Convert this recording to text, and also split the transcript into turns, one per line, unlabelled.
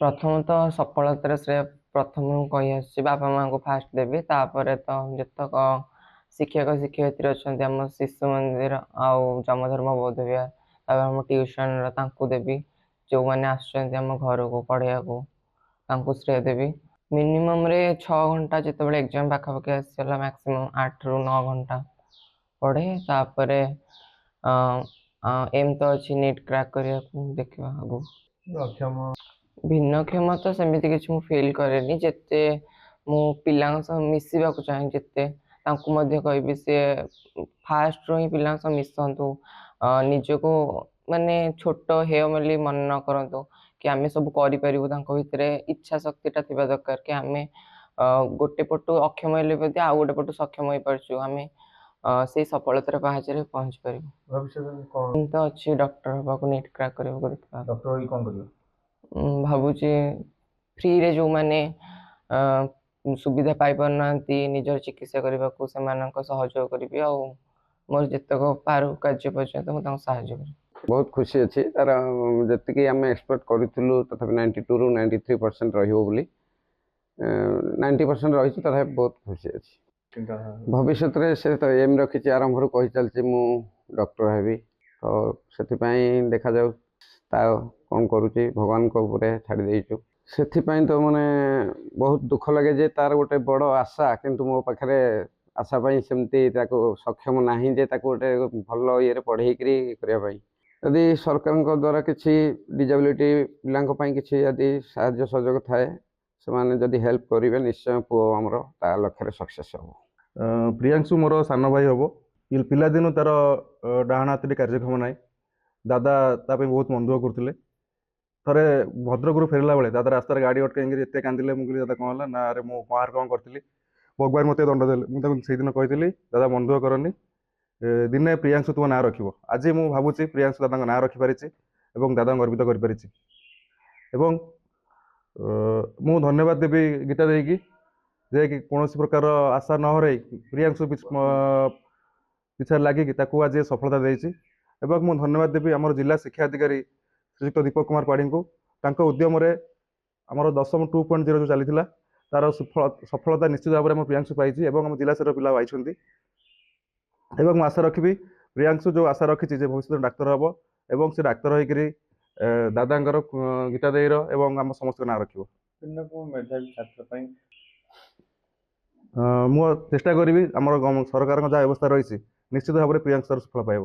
प्रथम तो सफलतार श्रेय प्रथम कही आसुची बापा माँ को फास्ट देवी तापर तो जितक शिक्षक शिक्षयित्री अच्छा आम शिशु मंदिर आउ जमधर्म बौद्ध विहार तापर आम ट्यूशन देवी जो मैंने आम घर को पढ़ाया को श्रेय देवी मिनिमम रे 6 घंटा जिते बड़े एग्जाम पाखापाखि आसला मैक्सिमम 8 ରୁ 9 घंटा पढ़े तापर एम तो अच्छी नीट क्रैक करिया देखा आगु
अक्षम
भिन्नक्षम तो सेମିତି କିଛି ମୁଁ ଫିଲ୍ କରେନି ଯେତେ ମୁଁ ପିଲାଙ୍କ ସହ ମିଶିବାକୁ ଚାହେଁ ଯେତେ ତାଙ୍କୁ ମଧ୍ୟ କହିବି ସେ ଫାଷ୍ଟରୁ ହିଁ ପିଲାଙ୍କ ସହ ମିଶନ୍ତୁ ନିଜକୁ ମାନେ ଛୋଟ ହେୟ ବୋଲି ମନେ ନ କରନ୍ତୁ କି ଆମେ ସବୁ କରିପାରିବୁ ତାଙ୍କ ଭିତରେ ଇଚ୍ଛା ଶକ୍ତିଟା ଥିବା ଦରକାର କି ଆମେ ଗୋଟେ ପଟୁ ଅକ୍ଷମ ହେଲେ ମଧ୍ୟ ଆଉ ଗୋଟେ ପଟୁ ସକ୍ଷମ ହେଇପାରୁଛୁ ଆମେ ସେଇ ସଫଳତାର ପାହାଚରେ ପହଞ୍ଚି ପାରିବୁ।
ଭବିଷ୍ୟତରେ କଣ
ତ ଅଛି ଡକ୍ଟର ହବାକୁ ନିଟ୍ କ୍ରାକ୍ କରିବାକୁ ଦେଖିବା
ଡକ୍ଟର ହୋଇ କଣ କରିବ?
ଭାବୁଛି फ्री रे जो माने सुविधा पाई पारनांती निजर चिकित्सा करबाकू सेमानक सहयोग करबी आ मोर जतक पारु कार्य पर्यंत मु तांको सहाय्य करी
बहुत खुशी अच्छी तार जी आम एक्सपेक्ट करूँ तथापि 92 ରୁ 93% रही 90% रही तथा बहुत खुशी अच्छी भविष्य से तो एम रखी आरंभ रू कही चलती मु डॉक्टर हेबी तो से देखा जाऊ कौन करुच्ची भगवान को ऊपर छाड़ी देचु से तो माने बहुत दुख लगे जे तार गोटे बड़ आशा किंतु मो पाखे आशा सेमती सक्षम ना जे गोटे भल ये पढ़े करने यदि सरकार द्वारा किसी डिजेबिलिटी पिला किसी यदि साहाय्य सहयोग थाए से माने जदि हेल्प करेंगे निश्चय पुओ आमर ता लक्ष्य सक्सेस हम।
प्रियांशु मोर सान भाई हम पिलादिन तार डाण हाथ कार्यक्रम ना दादा ताप बहुत मन दुख करते थे भद्रकू फेरला बेले दादा रास्तार गाड़ी अटक एत कांदिले मुझे दादा कौन है ना अरे मु बाहर कौन करी भगवान मत दंड देले मुझे दिन कही दादा मन दुख करनी दिने प्रियांशु तुम ना रख आज मु भावुची प्रियांशु दादा ना रखिपारी दादा गर्वित कर मु धन्यवाद देवी गीता देकी जे कि कौन प्रकार आशा न हर प्रियांशु पिछा लगिकी आज सफलता देती मु धन्यवाद देवी आम जिला शिक्षा अधिकारी श्रीयुक्त दीपक कुमार पाढ़ी को उद्यम आमर 10ମ 2.0 जो चली तार सफलता निश्चित भाव में प्रियांशु पाई आम जिला स्तर पिला पाई आशा रखी प्रियांशु जो आशा रखी भविष्य डाक्तर हम और से डाक्तर होकर दादांगर गीता देर एवं आम समस्त ना रख मु चेष्टा करी आम सरकार जहाँ व्यवस्था रही निश्चित भाव में प्रियांशु सफल पाइब।